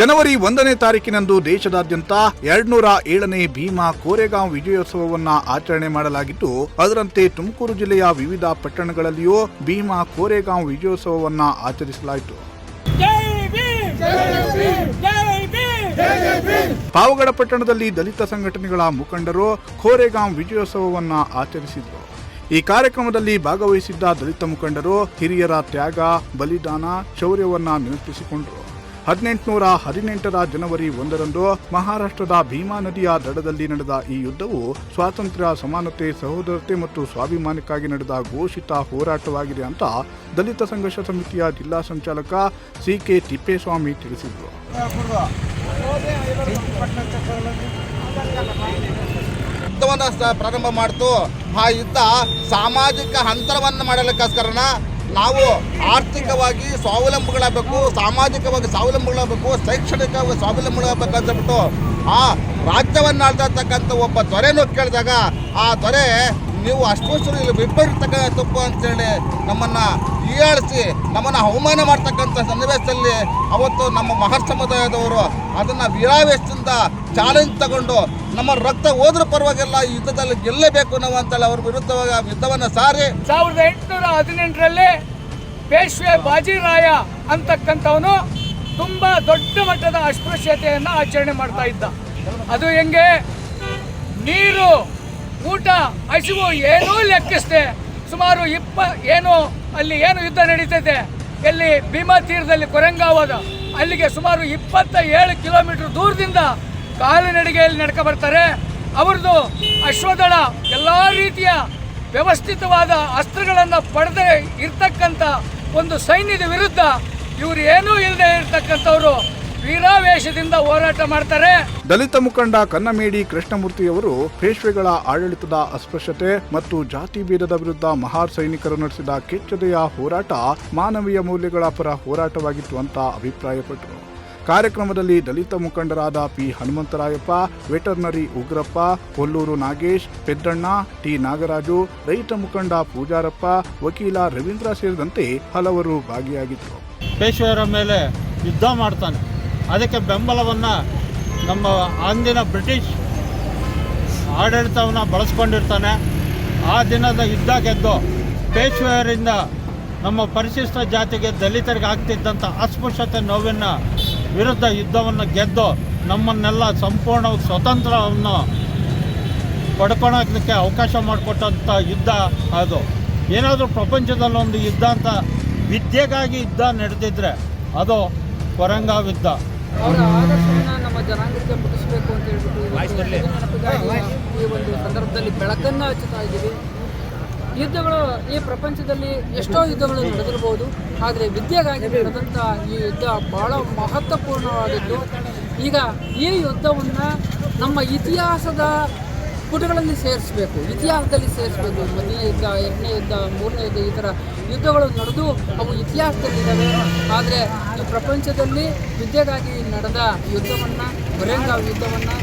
ಜನವರಿ 1ನೇ ತಾರೀಕಿನಂದು ದೇಶದಾದ್ಯಂತ 207ನೇ ಭೀಮಾ ಕೋರೆಗಾಂವ್ ವಿಜಯೋತ್ಸವವನ್ನು ಆಚರಣೆ ಮಾಡಲಾಗಿದ್ದು, ಅದರಂತೆ ತುಮಕೂರು ಜಿಲ್ಲೆಯ ವಿವಿಧ ಪಟ್ಟಣಗಳಲ್ಲಿಯೂ ಭೀಮಾ ಕೋರೆಗಾಂವ್ ವಿಜಯೋತ್ಸವವನ್ನು ಆಚರಿಸಲಾಯಿತು. ಪಾವಗಡ ಪಟ್ಟಣದಲ್ಲಿ ದಲಿತ ಸಂಘಟನೆಗಳ ಮುಖಂಡರು ಕೋರೆಗಾಂವ್ ವಿಜಯೋತ್ಸವವನ್ನು ಆಚರಿಸಿದರು. ಈ ಕಾರ್ಯಕ್ರಮದಲ್ಲಿ ಭಾಗವಹಿಸಿದ್ದ ದಲಿತ ಮುಖಂಡರು ಹಿರಿಯರ ತ್ಯಾಗ, ಬಲಿದಾನ, ಶೌರ್ಯವನ್ನ ನೆನಪಿಸಿಕೊಂಡರು. 1818ರ ಜನವರಿ 1ರಂದು ಮಹಾರಾಷ್ಟ್ರದ ಭೀಮಾ ನದಿಯ ದಡದಲ್ಲಿ ನಡೆದ ಈ ಯುದ್ಧವು ಸ್ವಾತಂತ್ರ್ಯ, ಸಮಾನತೆ, ಸಹೋದರತೆ ಮತ್ತು ಸ್ವಾಭಿಮಾನಕ್ಕಾಗಿ ನಡೆದ ಘೋಷಿತ ಹೋರಾಟವಾಗಿದೆ ಅಂತ ದಲಿತ ಸಂಘರ್ಷ ಸಮಿತಿಯ ಜಿಲ್ಲಾ ಸಂಚಾಲಕ ಸಿ.ಕೆ. ತಿಪ್ಪೇಸ್ವಾಮಿ ತಿಳಿಸಿದರು. ಯುದ್ಧವನ್ನು ಪ್ರಾರಂಭ ಮಾಡ್ತು. ಆ ಯುದ್ಧ ಸಾಮಾಜಿಕ ಅಂತರವನ್ನು ಮಾಡಲಿಕ್ಕೋಸ್ಕರನ ನಾವು ಆರ್ಥಿಕವಾಗಿ ಸ್ವಾವಲಂಬಿಗಳಾಗಬೇಕು, ಸಾಮಾಜಿಕವಾಗಿ ಸ್ವಾವಲಂಬಿಗಳಾಗಬೇಕು, ಶೈಕ್ಷಣಿಕವಾಗಿ ಸ್ವಾವಲಂಬಿಗಳಾಗಬೇಕು ಅಂತ ಬಿಟ್ಟು ಆ ರಾಜ್ಯವನ್ನು ಆಳ್ತಕ್ಕಂಥ ಒಬ್ಬ ದೊರೆನೂ ಕೇಳಿದಾಗ ಆ ದೊರೆ ನೀವು ಅಸ್ಪೃಶ್ಯರು ಇಲ್ಲಿ ಬಿಟ್ಟಿರ್ತಕ್ಕಂಥ ತಪ್ಪು ಅಂತೇಳಿ ನಮ್ಮನ್ನು ಹೀಯಾಳಿಸಿ ನಮ್ಮನ್ನು ಅವಮಾನ ಮಾಡ್ತಕ್ಕಂಥ ಸನ್ನಿವೇಶದಲ್ಲಿ ಅವತ್ತು ನಮ್ಮ ಮಹರ್ ಸಮುದಾಯದವರು ಅದನ್ನು ವೀರಾವೇಶದಿಂದ ಚಾಲೆಂಜ್ ತಗೊಂಡು ನಮ್ಮ ರಕ್ತ ಹೋದ್ರೂ ಪರವಾಗಿಲ್ಲ, ಈ ಯುದ್ಧದಲ್ಲಿ ಗೆಲ್ಲಬೇಕು ನಾವು ಅಂತೇಳಿ ಅವ್ರ ವಿರುದ್ಧವಾಗಿ ಯುದ್ಧವನ್ನು ಸಾರಿ 1818ರಲ್ಲಿ ಪೇಶ್ವೆ ಬಾಜಿರಾಯ ಅಂತಕ್ಕಂಥವನು ತುಂಬ ದೊಡ್ಡ ಮಟ್ಟದ ಅಸ್ಪೃಶ್ಯತೆಯನ್ನು ಆಚರಣೆ ಮಾಡ್ತಾ ಇದ್ದ. ಅದು ಹೆಂಗೆ, ನೀರು, ಊಟ, ಹಸಿವು ಏನೂ ಲೆಕ್ಕಿಸದೆ ಸುಮಾರು ಅಲ್ಲಿ ಏನು ಯುದ್ಧ ನಡೀತೈತೆ, ಎಲ್ಲಿ ಭೀಮಾ ತೀರದಲ್ಲಿ ಕೊರೆಂಗಾವದ ಅಲ್ಲಿಗೆ ಸುಮಾರು 27 ಕಿಲೋಮೀಟರ್ ದೂರದಿಂದ ಕಾಲಿನಡಿಗೆಯಲ್ಲಿ ನಡ್ಕ ಬರ್ತಾರೆ. ಅವ್ರದ್ದು ಅಶ್ವದಳ ಎಲ್ಲ ರೀತಿಯ ವ್ಯವಸ್ಥಿತವಾದ ಅಸ್ತ್ರಗಳನ್ನು ಪಡೆದೇ ಇರ್ತಕ್ಕಂಥ ಒಂದು ಸೈನ್ಯದ ವಿರುದ್ಧ ಇವರು ಏನೂ ಇಲ್ಲದೆ ಇರ್ತಕ್ಕಂಥವ್ರು ವೀರಾವೇಶದಿಂದ ಹೋರಾಟ ಮಾಡ್ತಾರೆ. ದಲಿತ ಮುಖಂಡ ಕನ್ನಮೇಡಿ ಕೃಷ್ಣಮೂರ್ತಿಯವರು ಪೇಶ್ವೆಗಳ ಆಡಳಿತದ ಅಸ್ಪೃಶ್ಯತೆ ಮತ್ತು ಜಾತಿ ಭೇದದ ವಿರುದ್ಧ ಮಹಾರ್ ಸೈನಿಕರು ನಡೆಸಿದ ಕೆಚ್ಚೆದೆಯ ಹೋರಾಟ ಮಾನವೀಯ ಮೌಲ್ಯಗಳ ಪರ ಹೋರಾಟವಾಗಿತ್ತು ಅಂತ ಅಭಿಪ್ರಾಯಪಟ್ಟರು. ಕಾರ್ಯಕ್ರಮದಲ್ಲಿ ದಲಿತ ಮುಖಂಡರಾದ P Hanumantharayappa, veterinary Ugrappa, Kollur Nagesh, Peddanna, T Nagaraju, ರೈತ ಮುಖಂಡ ಪೂಜಾರಪ್ಪ, ವಕೀಲ ರವೀಂದ್ರ ಸೇರಿದಂತೆ ಹಲವರು ಭಾಗಿಯಾಗಿದ್ದರು. ಪೇಶ್ವೆಯರ ಮೇಲೆ ಯುದ್ಧ ಮಾಡ್ತಾನೆ, ಅದಕ್ಕೆ ಬೆಂಬಲವನ್ನು ನಮ್ಮ ಅಂದಿನ ಬ್ರಿಟಿಷ್ ಆಡಳಿತವನ್ನು ಬಳಸ್ಕೊಂಡಿರ್ತಾನೆ. ಆ ದಿನದ ಯುದ್ಧ ಗೆದ್ದು ಪೇಶ್ವೆಯರಿಂದ ನಮ್ಮ ಪರಿಶಿಷ್ಟ ಜಾತಿಗೆ, ದಲಿತರಿಗೆ ಆಗ್ತಿದ್ದಂಥ ಅಸ್ಪೃಶ್ಯತೆ ನೋವಿನ ವಿರುದ್ಧ ಯುದ್ಧವನ್ನು ಗೆದ್ದು ನಮ್ಮನ್ನೆಲ್ಲ ಸಂಪೂರ್ಣ ಸ್ವತಂತ್ರವನ್ನು ಪಡ್ಕೊಳ್ಳೋಕ್ಕೆ ಅವಕಾಶ ಮಾಡಿಕೊಟ್ಟಂಥ ಯುದ್ಧ ಅದು. ಏನಾದರೂ ಪ್ರಪಂಚದಲ್ಲೊಂದು ಯುದ್ಧ ಅಂತ ವಿದ್ಯೆಗಾಗಿ ಯುದ್ಧ ನಡೆದಿದ್ರೆ ಅದು ಕೊರೆಂಗಾವ್ ಯುದ್ಧ. ಅವರ ಆದರ್ಶವನ್ನು ನಮ್ಮ ಜನಾಂಗಕ್ಕೆ ಮುಟ್ಟಿಸಬೇಕು ಅಂತ ಹೇಳ್ಬಿಟ್ಟು ಈ ಒಂದು ಸಂದರ್ಭದಲ್ಲಿ ಬೆಳಕನ್ನು ಹಚ್ಚುತ್ತಾ ಇದ್ದೀವಿ. ಯುದ್ಧಗಳು ಈ ಪ್ರಪಂಚದಲ್ಲಿ ಎಷ್ಟೋ ಯುದ್ಧಗಳು ನಡೆದಿರ್ಬೋದು, ಆದರೆ ವಿದ್ಯೆಗಾಗಿ ನಡೆದಂಥ ಈ ಯುದ್ಧ ಬಹಳ ಮಹತ್ವಪೂರ್ಣವಾದದ್ದು. ಈಗ ಈ ಯುದ್ಧವನ್ನು ನಮ್ಮ ಇತಿಹಾಸದ ಪುಟಗಳಲ್ಲಿ ಸೇರಿಸಬೇಕು, ಇತಿಹಾಸದಲ್ಲಿ ಸೇರಿಸಬೇಕು. 1ನೇ ಯುದ್ಧ, 2ನೇ ಯುದ್ಧ, 3ನೇ ಯುದ್ಧ, ಈ ಥರ ಯುದ್ಧಗಳು ನಡೆದು ಅವು ಇತಿಹಾಸದಲ್ಲಿದ್ದಾವೆ. ಆದರೆ ಈ ಪ್ರಪಂಚದಲ್ಲಿ ವಿದ್ಯೆಗಾಗಿ ನಡೆದ ಯುದ್ಧವನ್ನು, ಕೊರೆಂಗಾವ್ ಯುದ್ಧವನ್ನು,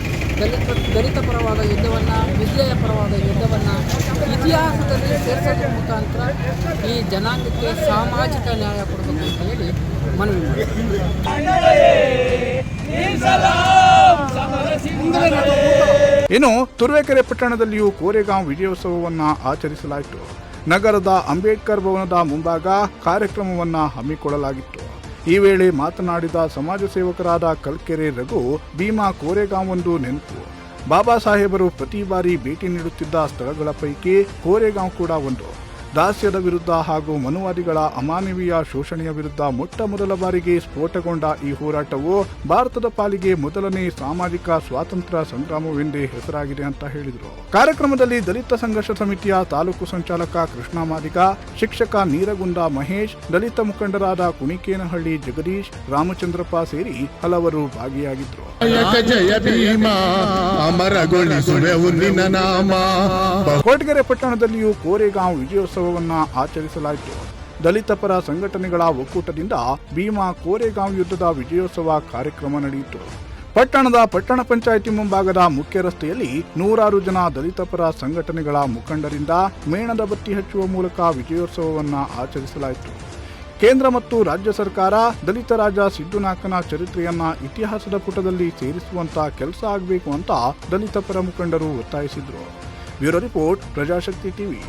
ದಲಿತ ಪರವಾದ ಯುದ್ಧವನ್ನು, ವಿದ್ಯೆಯ ಪರವಾದ ಯುದ್ಧವನ್ನು ಇತಿಹಾಸದಲ್ಲಿ ಸೇರಿಸೋದ್ರ ಮುಖಾಂತರ ಈ ಜನಾಂಗಕ್ಕೆ ಸಾಮಾಜಿಕ ನ್ಯಾಯ ಕೊಡಬೇಕು ಅಂತ ಹೇಳಿ ಮನವಿ ಇನ್ನು ತುರುವೇಕೆರೆ ಪಟ್ಟಣದಲ್ಲಿಯೂ ಕೋರೆಗಾಂವ್ ವಿಜಯೋತ್ಸವವನ್ನು ಆಚರಿಸಲಾಯಿತು. ನಗರದ ಅಂಬೇಡ್ಕರ್ ಭವನದ ಮುಂಭಾಗ ಕಾರ್ಯಕ್ರಮವನ್ನು ಹಮ್ಮಿಕೊಳ್ಳಲಾಗಿತ್ತು. ಈ ವೇಳೆ ಮಾತನಾಡಿದ ಸಮಾಜ ಸೇವಕರಾದ ಕಲ್ಕೆರೆ ರಘು, ಭೀಮಾ ಕೋರೆಗಾಂವ್ ಒಂದು ನೆನಪು. ಬಾಬಾ ಸಾಹೇಬರು ಪ್ರತಿ ಬಾರಿ ಭೇಟಿ ನೀಡುತ್ತಿದ್ದ ಸ್ಥಳಗಳ ಪೈಕಿ ಕೋರೆಗಾಂವ್ ಕೂಡ ಒಂದು. ದಾಸ್ಯದ ವಿರುದ್ಧ ಹಾಗೂ ಮನುವಾದಿಗಳ ಅಮಾನವೀಯ ಶೋಷಣೆಯ ವಿರುದ್ಧ ಮೊಟ್ಟ ಮೊದಲ ಬಾರಿಗೆ ಸ್ಫೋಟಗೊಂಡ ಈ ಹೋರಾಟವು ಭಾರತದ ಪಾಲಿಗೆ ಮೊದಲನೇ ಸಾಮಾಜಿಕ ಸ್ವಾತಂತ್ರ್ಯ ಸಂಗ್ರಾಮವೆಂದೇ ಹೆಸರಾಗಿದೆ ಅಂತ ಹೇಳಿದರು. ಕಾರ್ಯಕ್ರಮದಲ್ಲಿ ದಲಿತ ಸಂಘರ್ಷ ಸಮಿತಿಯ ತಾಲೂಕು ಸಂಚಾಲಕ ಕೃಷ್ಣ ಮಾದಿಗ, ಶಿಕ್ಷಕ ನೀರಗುಂದ ಮಹೇಶ್, ದಲಿತ ಮುಖಂಡರಾದ ಕುಣಿಕೇನಹಳ್ಳಿ ಜಗದೀಶ್, ರಾಮಚಂದ್ರಪ್ಪ ಸೇರಿ ಹಲವರು ಭಾಗಿಯಾಗಿದ್ದರು. ಕೊರಟಗೆರೆ ಪಟ್ಟಣದಲ್ಲಿಯೂ ಕೋರೆಗಾಂವ್ ವಿಜಯೋತ್ಸವವನ್ನು ಆಚರಿಸಲಾಯಿತು. ದಲಿತ ಪರ ಸಂಘಟನೆಗಳ ಒಕ್ಕೂಟದಿಂದ ಭೀಮಾ ಕೋರೆಗಾಂವ್ ಯುದ್ಧದ ವಿಜಯೋತ್ಸವ ಕಾರ್ಯಕ್ರಮ ನಡೆಯಿತು. ಪಟ್ಟಣದ ಪಟ್ಟಣ ಪಂಚಾಯಿತಿ ಮುಂಭಾಗದ ಮುಖ್ಯ ರಸ್ತೆಯಲ್ಲಿ 100 ಜನ ದಲಿತ ಪರ ಸಂಘಟನೆಗಳ ಮುಖಂಡರಿಂದ ಮೇಣದ ಬತ್ತಿ ಹಚ್ಚುವ ಮೂಲಕ ವಿಜಯೋತ್ಸವವನ್ನು ಆಚರಿಸಲಾಯಿತು. ಕೇಂದ್ರ ಮತ್ತು ರಾಜ್ಯ ಸರ್ಕಾರ ದಲಿತ ರಾಜ ಸಿದ್ದುನಾಕನ ಚರಿತ್ರೆಯನ್ನ ಇತಿಹಾಸದ ಪುಟದಲ್ಲಿ ಸೇರಿಸುವಂತ ಕೆಲಸ ಆಗಬೇಕು ಅಂತ ದಲಿತ ಪರ ಮುಖಂಡರು ಒತ್ತಾಯಿಸಿದ್ರು. Bureau report, Prajashakti TV.